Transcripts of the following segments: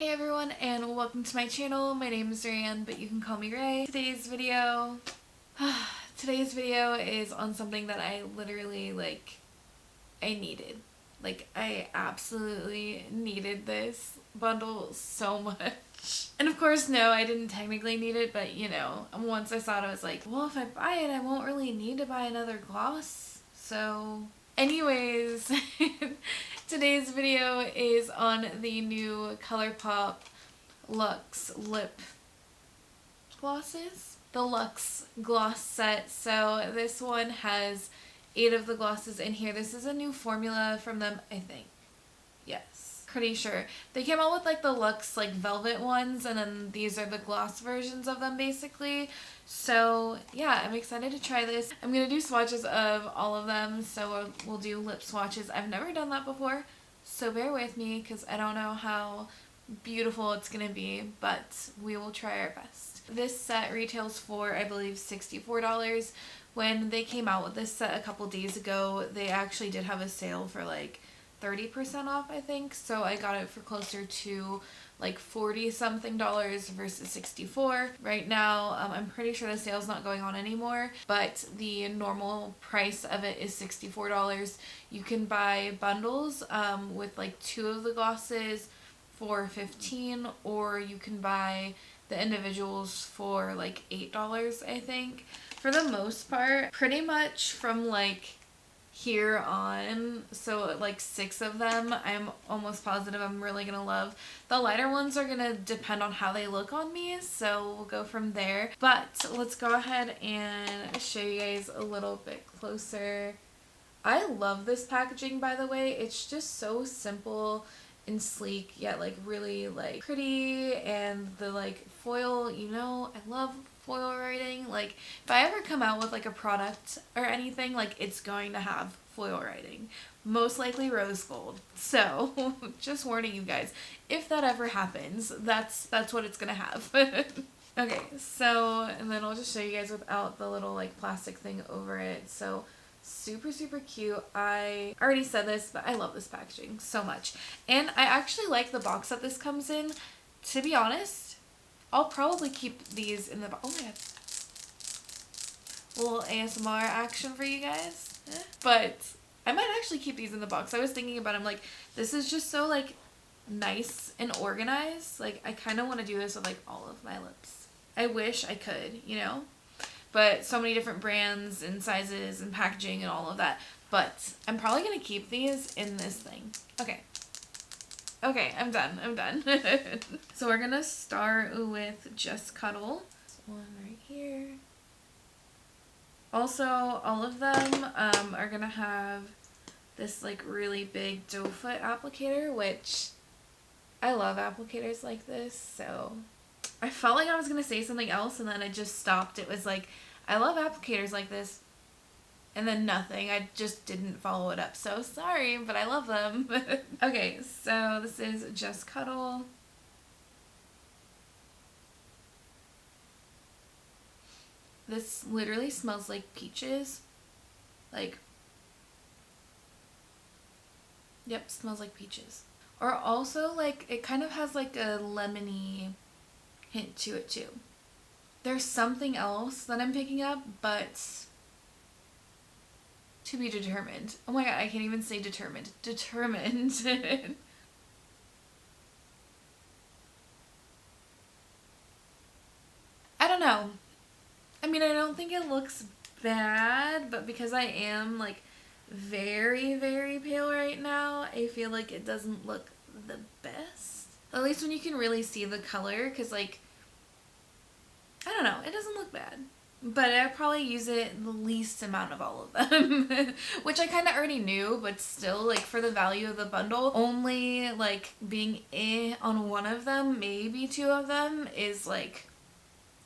Hey everyone, and welcome to my channel. My name is Raeann, but you can call me Ray. Today's video is on something that I literally I needed. I absolutely needed this bundle so much. And of course, no, I didn't technically need it, but once I saw it, I was like, well, if I buy it, I won't really need to buy another gloss. So anyways, today's video is on the new Colourpop Luxe lip glosses. The Luxe gloss set. So this one has 8 of the glosses in here. This is a new formula from them, I think. Yes, pretty sure. They came out with the Luxe velvet ones, and then these are the gloss versions of them basically. So yeah, I'm excited to try this. I'm gonna do swatches of all of them, so we'll do lip swatches. I've never done that before, so bear with me because I don't know how beautiful it's gonna be, but we will try our best. This set retails for, I believe, $64. When they came out with this set a couple days ago, they actually did have a sale for 30% off, I think, so I got it for closer to 40 something dollars versus 64. Right now, I'm pretty sure the sale's not going on anymore, but the normal price of it is $64. You can buy bundles with 2 of the glosses for $15, or you can buy the individuals for $8, I think. For the most part, pretty much from here on, so 6 of them I'm almost positive I'm really gonna love. The lighter ones are gonna depend on how they look on me, so we'll go from there. But let's go ahead and show you guys a little bit closer. I love this packaging, by the way. It's just so simple and sleek, yet really pretty, and the foil, I love foil writing. If I ever come out with a product or anything, it's going to have foil writing, most likely rose gold. So just warning you guys, if that ever happens, that's what it's gonna have. Okay, so and then I'll just show you guys without the little plastic thing over it. So super cute. I already said this, but I love this packaging so much, and I actually like the box that this comes in. To be honest, I'll probably keep these in the box. Oh my god, a little ASMR action for you guys. But I might actually keep these in the box. I was thinking about it, I'm like, this is just so nice and organized. I kind of want to do this with all of my lips. I wish I could, but so many different brands and sizes and packaging and all of that. But I'm probably going to keep these in this thing. Okay, I'm done. So we're going to start with Just Cuddle. This one right here. Also, all of them are going to have this really big doe foot applicator, which I love applicators like this. So I felt like I was going to say something else, and then I just stopped. It was I love applicators like this, and then nothing. I just didn't follow it up. So sorry, but I love them. Okay, so this is Just Cuddle. This literally smells like peaches. Yep, smells like peaches. Or also, it kind of has a lemony hint to it too. There's something else that I'm picking up, but to be determined. Oh my god, I can't even say determined. Determined. I don't know. I mean, I don't think it looks bad, but because I am very pale right now, I feel it doesn't look the best. At least when you can really see the color, because I don't know, it doesn't look bad. But I probably use it the least amount of all of them, which I kind of already knew, but still, for the value of the bundle, only being on one of them, maybe 2 of them, is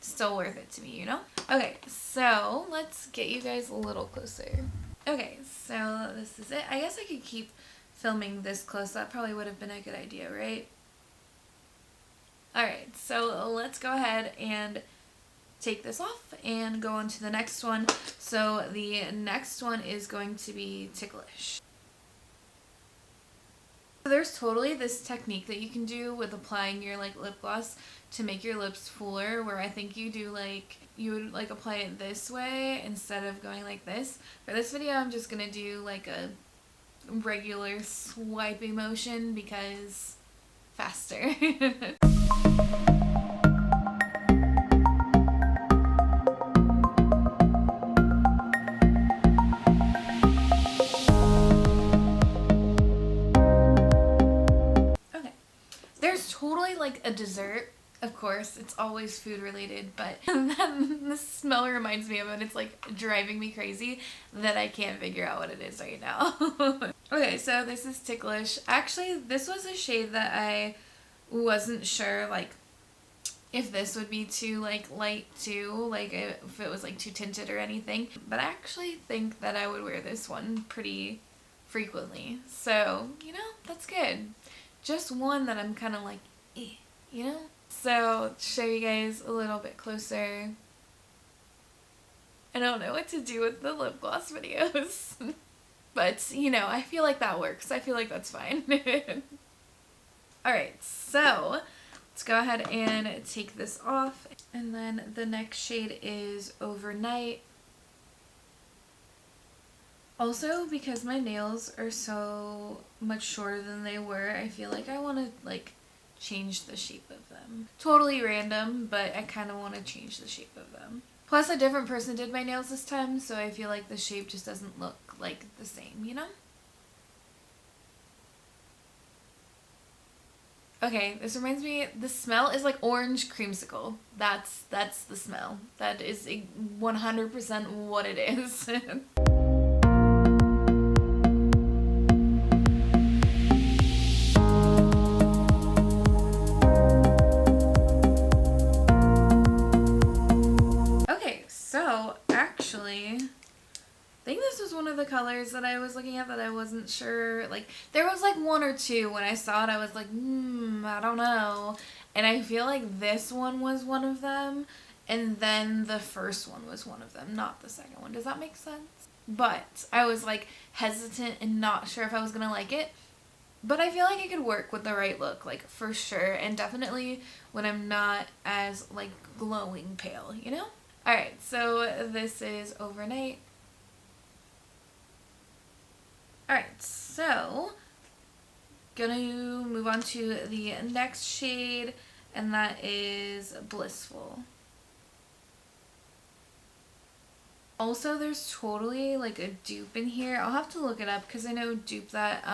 still worth it to me, Okay, so let's get you guys a little closer. Okay, so this is it. I guess I could keep filming this close. That probably would have been a good idea, right? Alright, so let's go ahead and take this off and go on to the next one. So the next one is going to be Ticklish. So there's totally this technique that you can do with applying your like lip gloss to make your lips fuller, where I think you do like, you would like apply it this way instead of going like this. For this video I'm just gonna do like a regular swiping motion because faster. Totally like a dessert, of course, it's always food related, but then the smell reminds me of it. It's like driving me crazy that I can't figure out what it is right now. Okay, so this is Ticklish. Actually, this was a shade that I wasn't sure like if this would be too like light too, like if it was like too tinted or anything, but I actually think that I would wear this one pretty frequently, so you know, that's good. Just one that I'm kind of like, you know? So, to show you guys a little bit closer. I don't know what to do with the lip gloss videos. But, you know, I feel like that works. I feel like that's fine. Alright, so let's go ahead and take this off. And then the next shade is Overnight. Also, because my nails are so much shorter than they were, I feel like I want to like change the shape of them. Totally random, but I kind of want to change the shape of them. Plus, a different person did my nails this time, so I feel like the shape just doesn't look like the same, you know? Okay, this reminds me, the smell is like orange creamsicle. That's the smell. That is 100% what it is. I think this was one of the colors that I was looking at that I wasn't sure, like, there was like one or two when I saw it, I was like, I don't know, and I feel like this one was one of them, and then the first one was one of them, not the second one. Does that make sense? But I was like hesitant and not sure if I was gonna like it, but I feel like it could work with the right look, like, for sure, and definitely when I'm not as, like, glowing pale, you know? Alright, so this is Overnight. Alright, so gonna move on to the next shade, and that is Blissful. Also, there's totally like a dupe in here. I'll have to look it up because I know Dupe that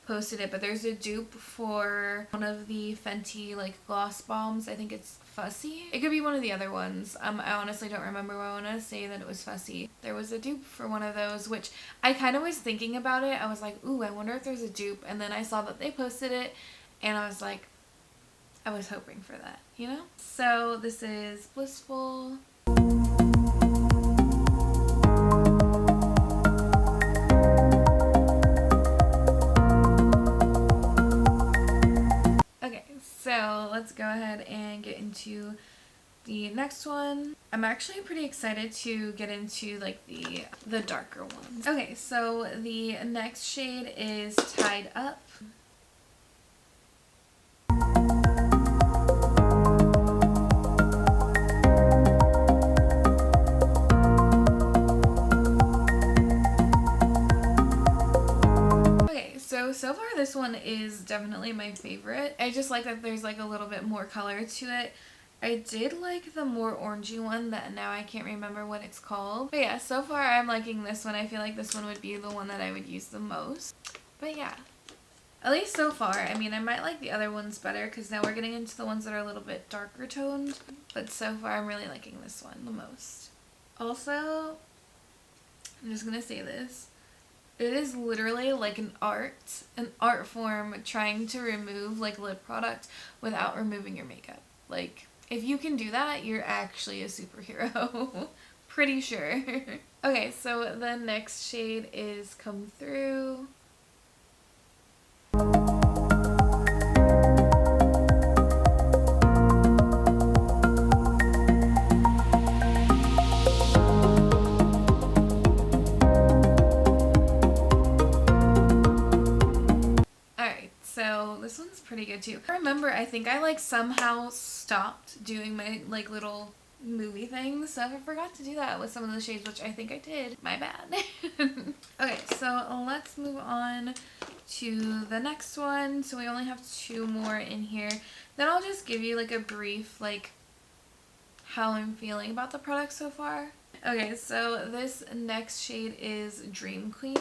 posted it, but there's a dupe for one of the Fenty like gloss bombs. I think it's Fussy. It could be one of the other ones. I honestly don't remember, but I want to say that it was Fussy. There was a dupe for one of those, which I kind of was thinking about it. I was like, ooh, I wonder if there's a dupe, and then I saw that they posted it, and I was like, I was hoping for that, you know? So this is Blissful. So let's go ahead and get into the next one. I'm actually pretty excited to get into like the darker ones. Okay, so the next shade is Tied Up. So far this one is definitely my favorite. I just like that there's like a little bit more color to it. I did like the more orangey one that now I can't remember what it's called. But yeah, so far I'm liking this one. I feel like this one would be the one that I would use the most. But yeah, at least so far. I mean, I might like the other ones better because now we're getting into the ones that are a little bit darker toned. But so far I'm really liking this one the most. Also, I'm just gonna say this. It is literally like an art form trying to remove like lip product without removing your makeup. Like, if you can do that, you're actually a superhero. Pretty sure. Okay, so the next shade is Come Through. remember. I think I like somehow stopped doing my like little movie things, so I forgot to do that with some of the shades, which I think I did. My bad. Okay, so let's move on to the next one. So we only have 2 more in here. Then I'll just give you like a brief like how I'm feeling about the product so far. Okay, so this next shade is Dream Queen.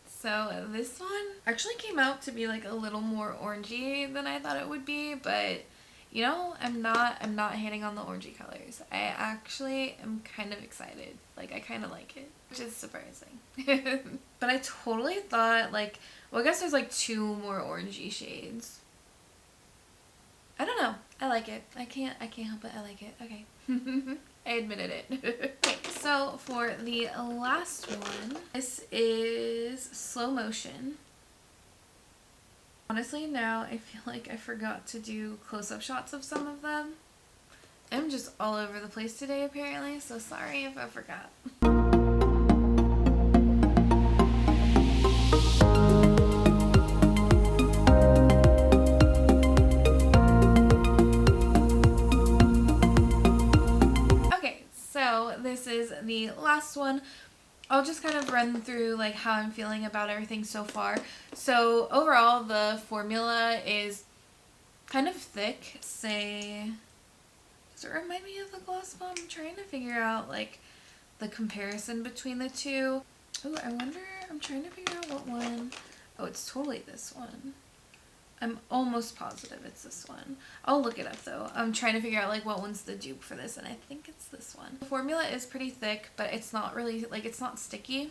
So this one actually came out to be like a little more orangey than I thought it would be, but you know, I'm not hating on the orangey colors. I actually am kind of excited. Like, I kind of like it, which is surprising. But I totally thought, like, well, I guess there's like 2 more orangey shades. I don't know. I like it. I can't help it. I like it. Okay. I admitted it. Okay, so for the last one, this is Slow Motion. Honestly, now I feel like I forgot to do close-up shots of some of them. I'm just all over the place today apparently, so sorry if I forgot. Okay, so this is the last one. I'll just kind of run through like how I'm feeling about everything so far. So overall, the formula is kind of thick. Does it remind me of the Gloss Bomb? I'm trying to figure out like the comparison between the two. Oh, I wonder, I'm trying to figure out what one. Oh, it's totally this one. I'm almost positive it's this one. I'll look it up though. I'm trying to figure out like what one's the dupe for this, and I think it's this one. The formula is pretty thick, but it's not really, like, it's not sticky.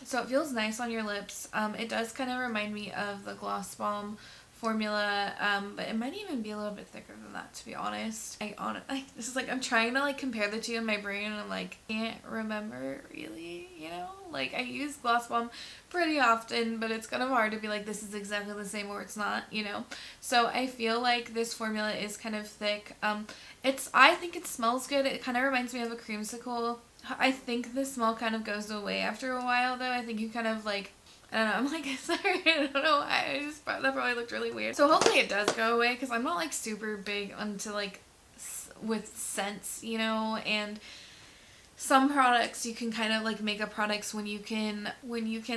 So it feels nice on your lips. It does kind of remind me of the Gloss Bomb formula, but it might even be a little bit thicker than that, to be honest. This is like, I'm trying to like compare the two in my brain, and I'm like, can't remember really, you know? Like, I use Gloss Bomb pretty often, but it's kind of hard to be like, this is exactly the same or it's not, you know? So I feel like this formula is kind of thick. I think it smells good. It kind of reminds me of a creamsicle. I think the smell kind of goes away after a while though. I think you kind of like, I don't know, I'm like, sorry, I don't know why, that probably looked really weird. So hopefully it does go away, because I'm not like super big onto like with scents, you know, and some products you can kind of like makeup products when you can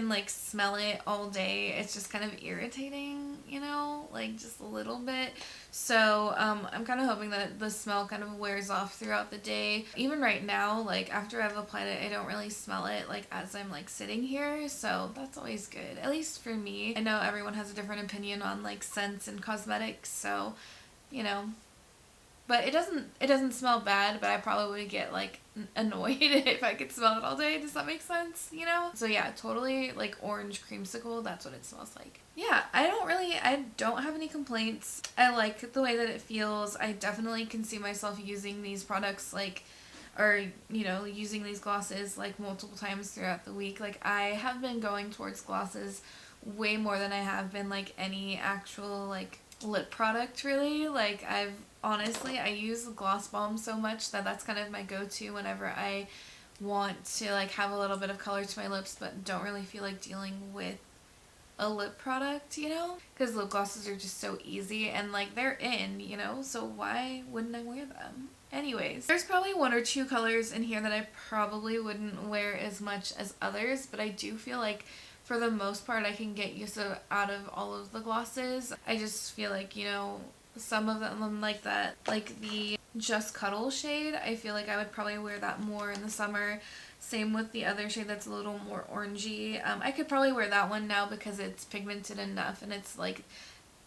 like smell it all day, it's just kind of irritating, you know, like just a little bit. So I'm kind of hoping that the smell kind of wears off throughout the day. Even right now, like after I've applied it, I don't really smell it like as I'm like sitting here, so that's always good, at least for me. I know everyone has a different opinion on like scents and cosmetics, so you know, but it doesn't smell bad, but I probably would get like annoyed if I could smell it all day. Does that make sense? You know? So yeah, totally like orange creamsicle. That's what it smells like. Yeah, I don't have any complaints. I like the way that it feels. I definitely can see myself using these products like, or you know, using these glosses like multiple times throughout the week. Like, I have been going towards glosses way more than I have been like any actual like lip product really. Like, honestly, I use Gloss Bomb so much that that's kind of my go-to whenever I want to like have a little bit of color to my lips but don't really feel like dealing with a lip product, you know? Because lip glosses are just so easy and like they're in, you know? So why wouldn't I wear them? Anyways, there's probably 1 or 2 colors in here that I probably wouldn't wear as much as others, but I do feel like for the most part I can get use out of all of the glosses. I just feel like, you know, some of them like that, like the Just Cuddle shade, I feel like I would probably wear that more in the summer. Same with the other shade that's a little more orangey. I could probably wear that one now because it's pigmented enough and it's like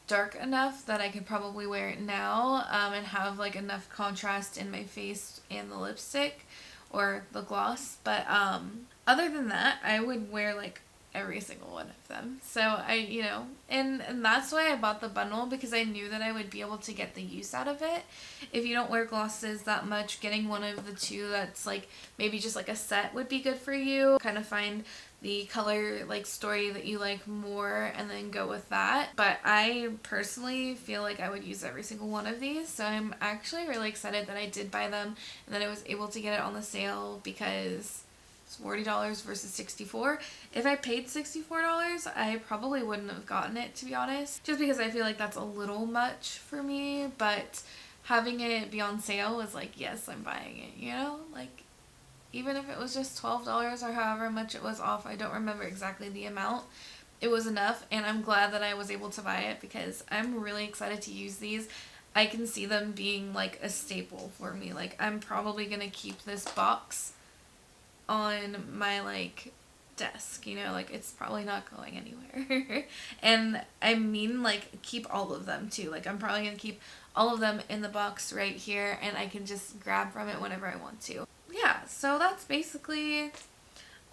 dark enough that I could probably wear it now and have like enough contrast in my face and the lipstick or the gloss. But other than that, I would wear like every single one of them. So you know, and that's why I bought the bundle, because I knew that I would be able to get the use out of it. If you don't wear glosses that much, getting one of the two that's like maybe just like a set would be good for you. Kind of find the color like story that you like more and then go with that. But I personally feel like I would use every single one of these, so I'm actually really excited that I did buy them and that I was able to get it on the sale because it's $40 versus $64. If I paid $64, I probably wouldn't have gotten it, to be honest, just because I feel like that's a little much for me. But having it be on sale was like, yes, I'm buying it, you know? Like, even if it was just $12 or however much it was off, I don't remember exactly the amount, it was enough, and I'm glad that I was able to buy it because I'm really excited to use these. I can see them being like a staple for me. Like, I'm probably gonna keep this box on my like desk, you know, like it's probably not going anywhere. And I mean, like, keep all of them too. Like, I'm probably gonna keep all of them in the box right here, and I can just grab from it whenever I want to. Yeah, so that's basically,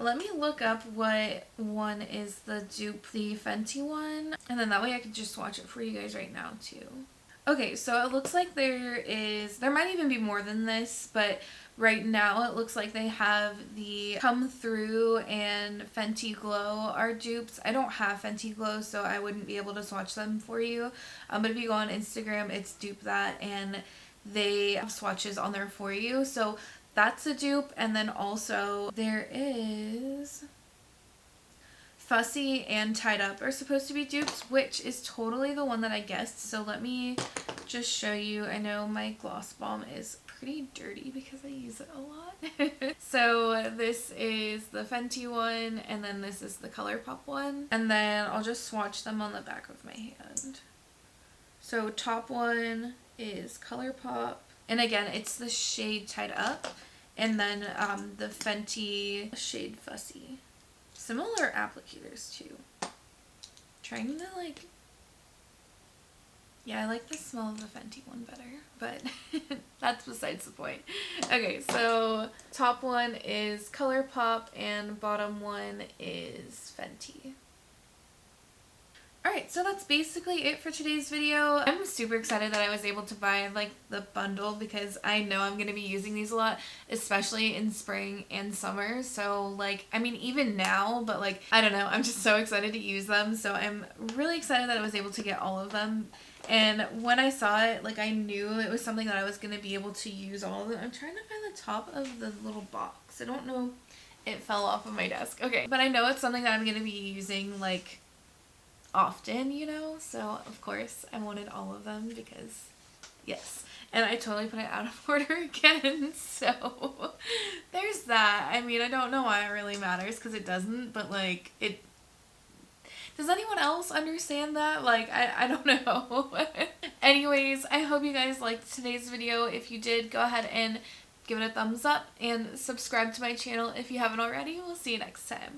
let me look up what one is the dupe, the Fenty one, and then that way I can just swatch it for you guys right now too. Okay, so it looks like there might even be more than this, but right now it looks like they have the Come Through and Fenty Glow are dupes. I don't have Fenty Glow, so I wouldn't be able to swatch them for you. But if you go on Instagram, it's Dupe That, and they have swatches on there for you. So that's a dupe, and then also there is Fussy and Tied Up are supposed to be dupes, which is totally the one that I guessed. So let me just show you. I know my gloss bomb is pretty dirty because I use it a lot. So this is the Fenty one, and then this is the Colourpop one. And then I'll just swatch them on the back of my hand. So top one is Colourpop, and again, it's the shade Tied Up, and then the Fenty shade Fussy. Similar applicators too. Trying to like, yeah, I like the smell of the Fenty one better, but that's besides the point. Okay, so top one is Colourpop and bottom one is Fenty. Alright, so that's basically it for today's video. I'm super excited that I was able to buy like the bundle because I know I'm going to be using these a lot, especially in spring and summer. So like, I mean, even now, but like, I don't know, I'm just so excited to use them. So I'm really excited that I was able to get all of them. And when I saw it, like, I knew it was something that I was going to be able to use all of them. I'm trying to find the top of the little box. I don't know. It fell off of my desk. Okay, but I know it's something that I'm going to be using like often, you know, so of course I wanted all of them because yes, and I totally put it out of order again, so there's that. I mean, I don't know why it really matters because it doesn't, but like, it does anyone else understand that? Like, I don't know. Anyways, I hope you guys liked today's video. If you did, go ahead and give it a thumbs up and subscribe to my channel if you haven't already. We'll see you next time.